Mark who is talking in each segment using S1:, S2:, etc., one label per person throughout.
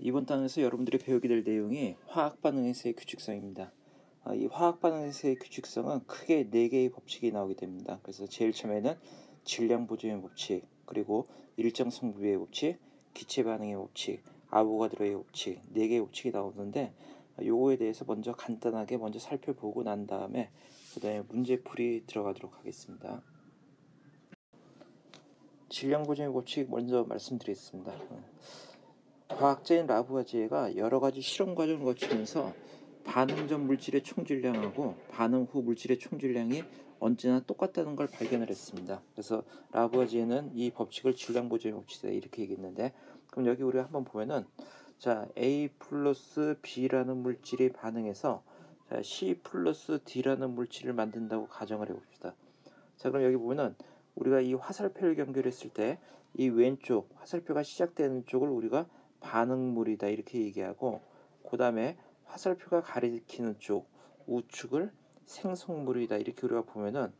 S1: 이번 단에서 여러분들이 배우게 될 내용이 화학 반응에서의 규칙성입니다. 이 화학 반응에서의 규칙성은 크게 4개의 법칙이 나오게 됩니다. 그래서 제일 처음에는 질량 보존의 법칙, 그리고 일정 성분비의 법칙, 기체 반응의 법칙, 아보가드로의 법칙, 4개의 법칙이 나오는데 요거에 대해서 먼저 간단하게 먼저 살펴보고 난 다음에 그다음에 문제풀이 들어가도록 하겠습니다. 질량 보존의 법칙 먼저 말씀드리겠습니다. 과학자인 라부아지에가 여러 가지 실험 과정을 거치면서 반응 전 물질의 총 질량하고 반응 후 물질의 총 질량이 언제나 똑같다는 걸 발견을 했습니다. 그래서 라부아지에는 이 법칙을 질량 보존의 법칙이다 이렇게 얘기했는데, 그럼 여기 우리가 한번 보면은 자 A 플러스 B라는 물질이 반응해서 자, C 플러스 D라는 물질을 만든다고 가정을 해봅시다. 자, 그럼 여기 보면은 우리가 이 화살표를 연결했을 때 이 왼쪽 화살표가 시작되는 쪽을 우리가 반응물이다 이렇게 얘기하고, 그 다음에 화살표가 가리키는 쪽 우측을 생성물이다 이렇게 우리가 보면은,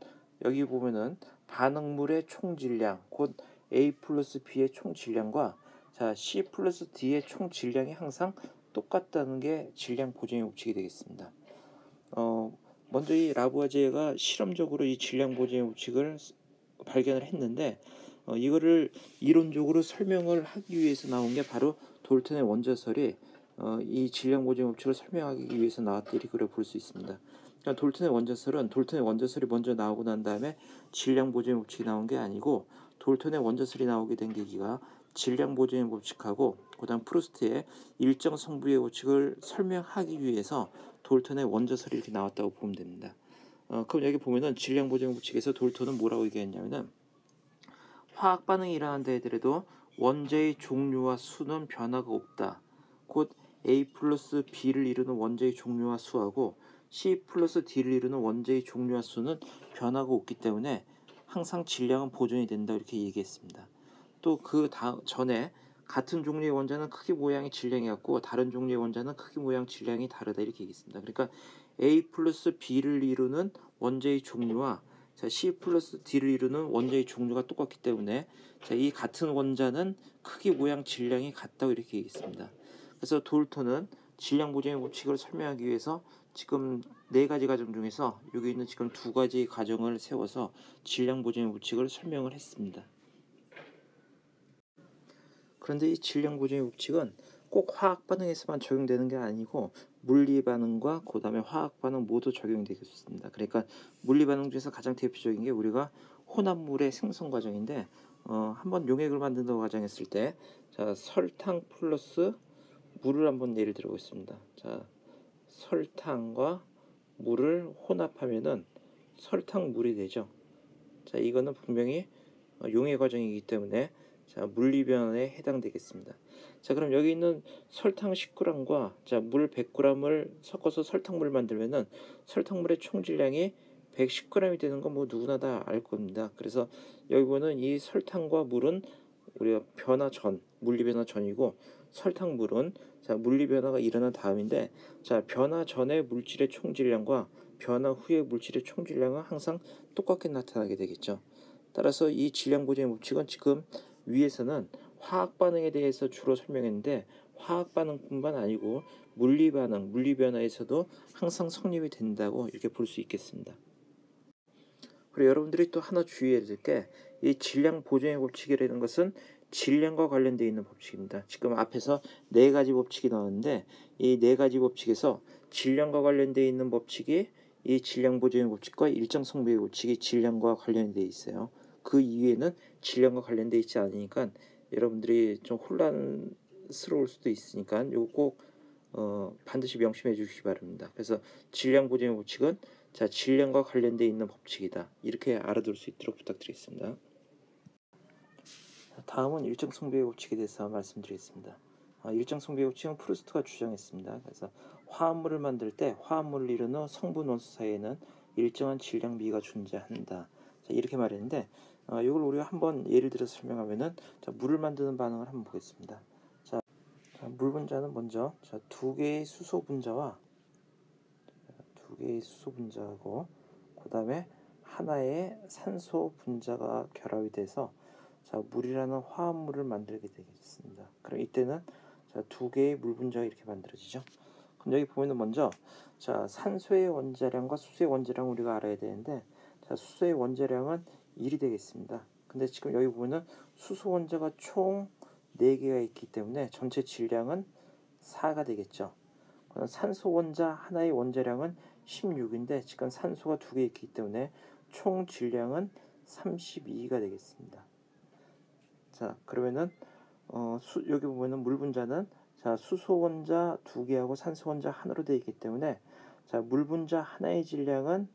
S1: 여기 보면은 반응물의 총 질량 곧 A 플러스 B의 총 질량과 자 C 플러스 D의 총 질량이 항상 똑같다는 게 질량 보존의 법칙이 되겠습니다. 먼저 이 라부아지에가 실험적으로 이 질량 보존의 법칙을 발견을 했는데, 이거를 이론적으로 설명을 하기 위해서 나온 게 바로 돌턴의 원자설이 이 질량 보존의 법칙을 설명하기 위해서 나왔다 이렇게 볼 수 있습니다. 그러니까 돌턴의 원자설이 먼저 나오고 난 다음에 질량 보존의 법칙이 나온 게 아니고, 돌턴의 원자설이 나오게 된 계기가 질량 보존의 법칙하고 그다음 프루스트의 일정 성분비의 법칙을 설명하기 위해서 돌턴의 원자설이 이렇게 나왔다고 보면 됩니다. 그럼 여기 보면은 질량 보존의 법칙에서 돌턴은 뭐라고 얘기했냐면은, 화학 반응이 일어난다 하더라도 원자의 종류와 수는 변화가 없다. 곧 A 플러스 B를 이루는 원자의 종류와 수하고 C 플러스 D를 이루는 원자의 종류와 수는 변화가 없기 때문에 항상 질량은 보존이 된다 이렇게 얘기했습니다. 또 그 전에 같은 종류의 원자는 크기 모양이 질량이 같고 다른 종류의 원자는 크기 모양 질량이 다르다 이렇게 얘기했습니다. 그러니까 A 플러스 B를 이루는 원자의 종류와 C 플러스 D를 이루는 원자의 종류가 똑같기 때문에 이 같은 원자는 크기 모양 질량이 같다고 이렇게 얘기했습니다. 그래서 돌턴은 질량 보존의 법칙을 설명하기 위해서 지금 4가지 과정 중에서 여기 있는 지금 2가지 과정을 세워서 질량 보존의 법칙을 설명을 했습니다. 그런데 이 질량 보존의 법칙은 꼭 화학 반응에서만 적용되는 게 아니고 물리 반응과 그 다음에 화학 반응 모두 적용되겠습니다. 그러니까 물리 반응 중에서 가장 대표적인 게 우리가 혼합물의 생성 과정인데, 한번 용액을 만든다고 가정했을 때 자 설탕 플러스 물을 한번 예를 들어보겠습니다. 자 설탕과 물을 혼합하면은 설탕물이 되죠. 자 이거는 분명히 용해 과정이기 때문에 자 물리 변화에 해당되겠습니다. 자 그럼 여기 있는 설탕 10g과 자 물 100g을 섞어서 설탕물을 만들면은 설탕물의 총 질량이 110g이 되는 건 뭐 누구나 다 알 겁니다. 그래서 여기 보면 이 설탕과 물은 우리가 변화 전, 물리 변화 전이고, 설탕물은 자 물리 변화가 일어난 다음인데, 자 변화 전의 물질의 총 질량과 변화 후의 물질의 총 질량은 항상 똑같게 나타나게 되겠죠. 따라서 이 질량 보존의 법칙은 지금 위에서는 화학 반응에 대해서 주로 설명했는데, 화학 반응뿐만 아니고 물리 반응, 물리 변화에서도 항상 성립이 된다고 이렇게 볼 수 있겠습니다. 그리고 여러분들이 또 하나 주의해야 될 게, 이 질량 보존의 법칙이라는 것은 질량과 관련되어 있는 법칙입니다. 지금 앞에서 4가지 법칙이 나왔는데, 이 4가지 법칙에서 질량과 관련되어 있는 법칙이 이 질량 보존의 법칙과 일정 성분비의 법칙이 질량과 관련되어 있어요. 그 이외에는 질량과 관련되어 있지 않으니까 여러분들이 좀 혼란스러울 수도 있으니까 이거 꼭 반드시 명심해 주시기 바랍니다. 그래서 질량 보존의 법칙은 자 질량과 관련되어 있는 법칙이다 이렇게 알아둘 수 있도록 부탁드리겠습니다. 다음은 일정 성비의 법칙에 대해서 말씀드리겠습니다. 일정 성비의 법칙은 프루스트가 주장했습니다. 그래서 화합물을 만들 때 화합물을 이루는 성분 원소 사이에는 일정한 질량 비가 존재한다. 자, 이렇게 말했는데, 이걸 우리가 한번 예를 들어서 설명하면은 자, 물을 만드는 반응을 한번 보겠습니다. 자, 물 분자는 먼저 자, 2개의 수소 분자와 2개의 수소 분자하고 그 다음에 하나의 산소 분자가 결합이 돼서 자 물이라는 화합물을 만들게 되겠습니다. 그럼 이때는 자, 두 개의 물 분자가 이렇게 만들어지죠. 그럼 여기 보면은 먼저 자, 산소의 원자량과 수소의 원자량 우리가 알아야 되는데, 자, 수소의 원자량은 1이 되겠습니다. 근데 지금 여기 보면은 수소 원자가 총 4개가 있기 때문에 전체 질량은 4가 되겠죠. 그럼 산소 원자 하나의 원자량은 16인데 지금 산소가 2개 있기 때문에 총 질량은 32가 되겠습니다. 자, 그러면은 여기 보면은 물 분자는 자, 수소 원자 2개하고 산소 원자 하나로 되어 있기 때문에 자, 물 분자 하나의 질량은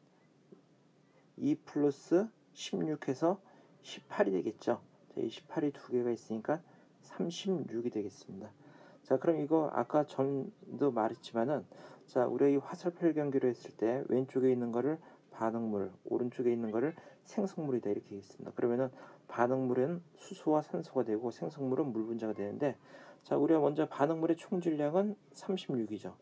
S1: 2 플러스 16 해서 18이 되겠죠. 자, 이 18이 2개가 있으니까 36이 되겠습니다. 자, 그럼 이거 아까 전도 말했지만은 자, 우리가 이 화살표 경기로 했을 때 왼쪽에 있는 거를 반응물, 오른쪽에 있는 거를 생성물이다 이렇게 했습니다. 그러면은 반응물은 수소와 산소가 되고 생성물은 물 분자가 되는데, 자, 우리가 먼저 반응물의 총질량은 36이죠.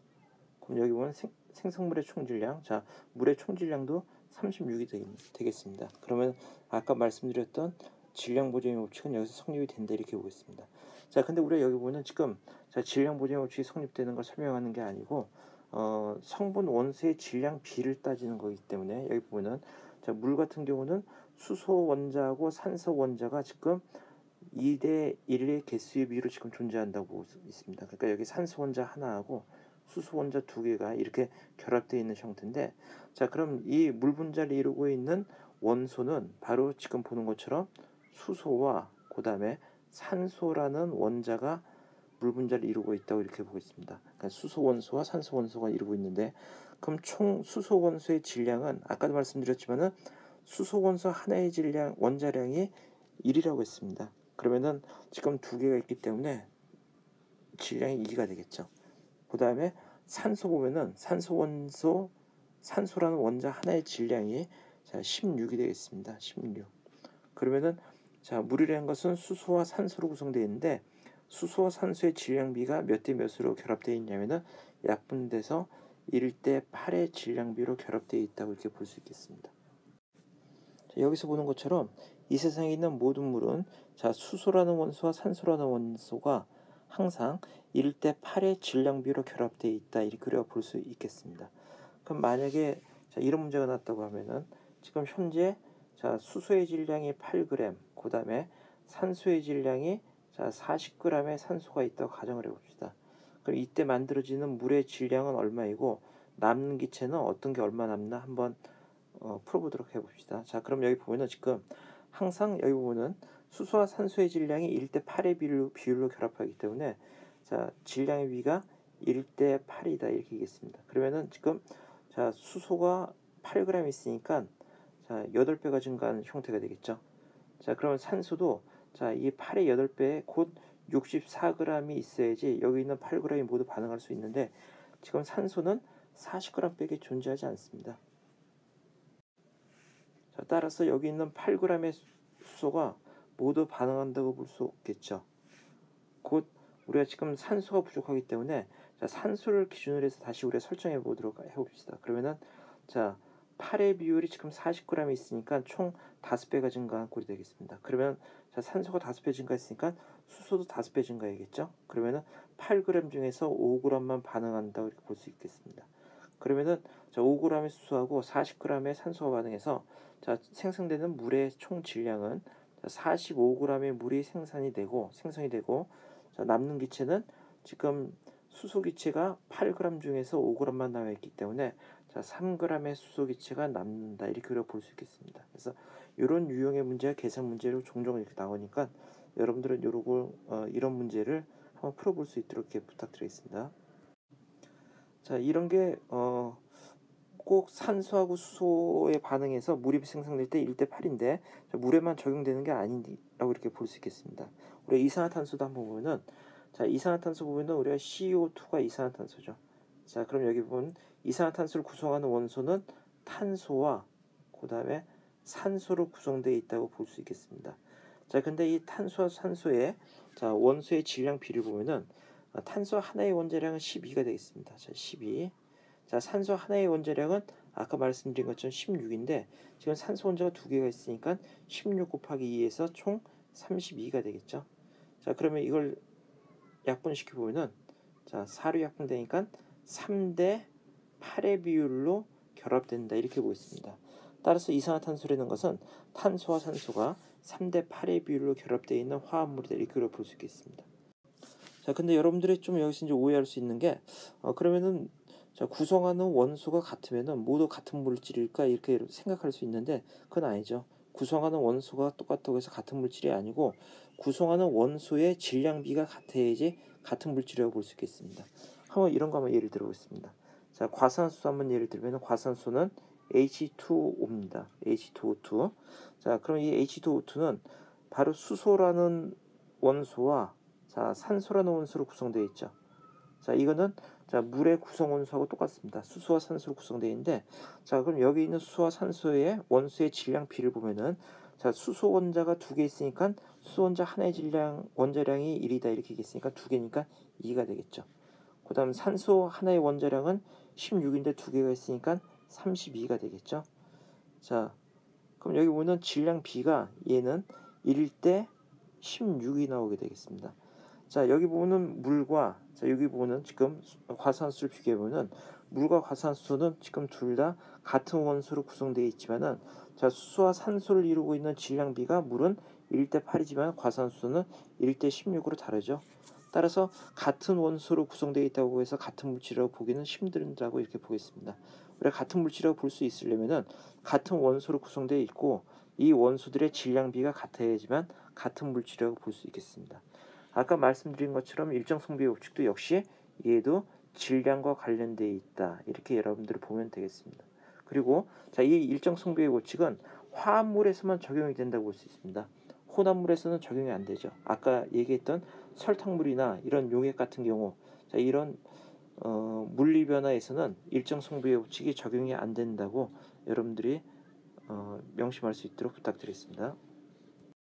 S1: 그럼 여기 보면 생성물의 총질량, 자, 물의 총질량도 36이 되겠습니다. 그러면 아까 말씀드렸던 질량 보존의 법칙은 여기서 성립이 된다 이렇게 보겠습니다. 자, 근데 우리가 여기 보면 지금 자, 질량 보존의 법칙이 성립되는 걸 설명하는 게 아니고 성분 원소의 질량 비를 따지는 거기 때문에 여기 보면은 자, 물 같은 경우는 수소 원자하고 산소 원자가 지금 2대 1의 개수의 비율로 지금 존재한다고 보고 있습니다. 그러니까 여기 산소 원자 하나하고 수소 원자 2개가 이렇게 결합되어 있는 형태인데, 자, 그럼 이 물 분자를 이루고 있는 원소는 바로 지금 보는 것처럼 수소와 그 다음에 산소라는 원자가 물 분자를 이루고 있다고 이렇게 보겠습니다. 그러니까 수소 원소와 산소 원소가 이루고 있는데, 그럼 총 수소 원소의 질량은 아까도 말씀드렸지만은 수소 원소 하나의 질량 원자량이 1이라고 했습니다. 그러면은 지금 2개가 있기 때문에 질량이 2가 되겠죠. 그 다음에 산소 보면은 산소라는 원자 하나의 질량이 자, 16이 되겠습니다. 16. 그러면은 자, 물이라는 것은 수소와 산소로 구성되어 있는데 수소와 산소의 질량비가 몇 대 몇으로 결합되어 있냐면은 약분돼서 1대 8의 질량비로 결합되어 있다고 이렇게 볼 수 있겠습니다. 자, 여기서 보는 것처럼 이 세상에 있는 모든 물은 자, 수소라는 원소와 산소라는 원소가 항상 1대 8의 질량비로 결합되어 있다 이렇게 우리가 볼 수 있겠습니다. 그럼 만약에 자, 이런 문제가 났다고 하면은 지금 현재 자, 수소의 질량이 8g, 그 다음에 산소의 질량이 자, 40g의 산소가 있다고 가정을 해봅시다. 그럼 이때 만들어지는 물의 질량은 얼마이고 남는 기체는 어떤 게 얼마 남나 한번 풀어보도록 해봅시다. 자, 그럼 여기 보면은 지금 항상 여기 보면은 수소와 산소의 질량이 1대 8의 비율로 결합하기 때문에 자, 질량의 비가 1대 8이다 이렇게 되겠습니다. 그러면은 지금 자, 수소가 8g 있으니까 자, 8배가 증가한 형태가 되겠죠. 자, 그러면 산소도 자, 이 8의 8배 곧 64g이 있어야지 여기 있는 8g이 모두 반응할 수 있는데 지금 산소는 40g밖에 존재하지 않습니다. 자, 따라서 여기 있는 8g의 수소가 모두 반응한다고 볼 수 없겠죠. 곧 우리가 지금 산소가 부족하기 때문에 자, 산소를 기준으로 해서 다시 우리가 설정해 보도록 해봅시다. 그러면은 자, 8의 비율이 지금 40g이 있으니까 총 5배가 증가한 꼴이 되겠습니다. 그러면 자, 산소가 5배 증가했으니까 수소도 5배 증가해야겠죠. 그러면은 8g 중에서 5g만 반응한다고 이렇게 볼 수 있겠습니다. 그러면은 자, 5g의 수소하고 40g의 산소가 반응해서 자, 생성되는 물의 총 질량은 45g의 물이 생성이 되고 자, 남는 기체는 지금 수소 기체가 8g 중에서 5g만 남아 있기 때문에 자, 3g의 수소 기체가 남는다 이렇게 볼 수 있겠습니다. 그래서 이런 유형의 문제가 계산 문제로 종종 이렇게 나오니까 여러분들은 이런 문제를 한번 풀어볼 수 있도록 이렇게 부탁드리겠습니다. 자, 이런 게 꼭 산소하고 수소의 반응에서 물이 생성될 때 1대 8인데 물에만 적용되는 게 아니라고 이렇게 볼 수 있겠습니다. 우리가 이산화탄소도 한번 보면은 자, 이산화탄소 보면은 우리가 CO2가 이산화탄소죠. 자, 그럼 여기 보면 이산화탄소를 구성하는 원소는 탄소와 그 다음에 산소로 구성되어 있다고 볼 수 있겠습니다. 자, 근데 이 탄소와 산소의 자, 원소의 질량 비를 보면은 탄소 하나의 원자량은 12가 되겠습니다. 자, 12. 자, 산소 하나의 원자량은 아까 말씀드린 것처럼 16인데 지금 산소 원자가 2개가 있으니까 16 곱하기 2에서 총 32가 되겠죠. 자, 그러면 이걸 약분시켜 보면은 자, 4로 약분되니까 3대 8의 비율로 결합된다 이렇게 보겠습니다. 따라서 이산화탄소라는 것은 탄소와 산소가 3대 8의 비율로 결합되어 있는 화합물이다 이렇게 볼 수 있겠습니다. 자, 근데 여러분들이 좀 여기서 이제 오해할 수 있는 게 그러면은 자, 구성하는 원소가 같으면은 모두 같은 물질일까 이렇게 생각할 수 있는데 그건 아니죠. 구성하는 원소가 똑같다고 해서 같은 물질이 아니고 구성하는 원소의 질량비가 같아야지 같은 물질이라고 볼 수 있겠습니다. 한번 이런 거 한번 예를 들어보겠습니다. 자, 과산수 한번 예를 들면 과산수는 H2O입니다. H2O2. 자, 그럼 이 H2O2는 바로 수소라는 원소와 자, 산소라는 원소로 구성되어 있죠. 자, 이거는 자, 물의 구성 원소하고 똑같습니다. 수소와 산소로 구성되어 있는데 자, 그럼 여기 있는 수소와 산소의 원소의 질량 비를 보면은 자, 수소 원자가 2개 있으니까 수소 원자 하나의 질량 원자량이 1이다 이렇게 있으니까 2개니까 2가 되겠죠. 그다음 산소 하나의 원자량은 16인데 2개가 있으니까 32가 되겠죠. 자, 그럼 여기 보면 질량 비가 얘는 1일 때 16이 나오게 되겠습니다. 자, 여기 보면 물과 자, 여기 보면 지금 과산수를 비교해 보면 물과 과산수는 지금 둘 다 같은 원소로 구성되어 있지만은 자, 수소와 산소를 이루고 있는 질량비가 물은 1대 8이지만 과산수는 1대 16으로 다르죠. 따라서 같은 원소로 구성되어 있다고 해서 같은 물질이라고 보기는 힘들다고 이렇게 보겠습니다. 우리가 같은 물질이라고 볼 수 있으려면은 같은 원소로 구성되어 있고 이 원소들의 질량비가 같아야지만 같은 물질이라고 볼 수 있겠습니다. 아까 말씀드린 것처럼 일정성비의 법칙도 역시 얘도 질량과 관련되어 있다 이렇게 여러분들이 보면 되겠습니다. 그리고 자, 이 일정성비의 법칙은 화합물에서만 적용이 된다고 볼 수 있습니다. 혼합물에서는 적용이 안 되죠. 아까 얘기했던 설탕물이나 이런 용액 같은 경우 자, 이런 물리 변화에서는 일정성비의 법칙이 적용이 안 된다고 여러분들이 명심할 수 있도록 부탁드리겠습니다.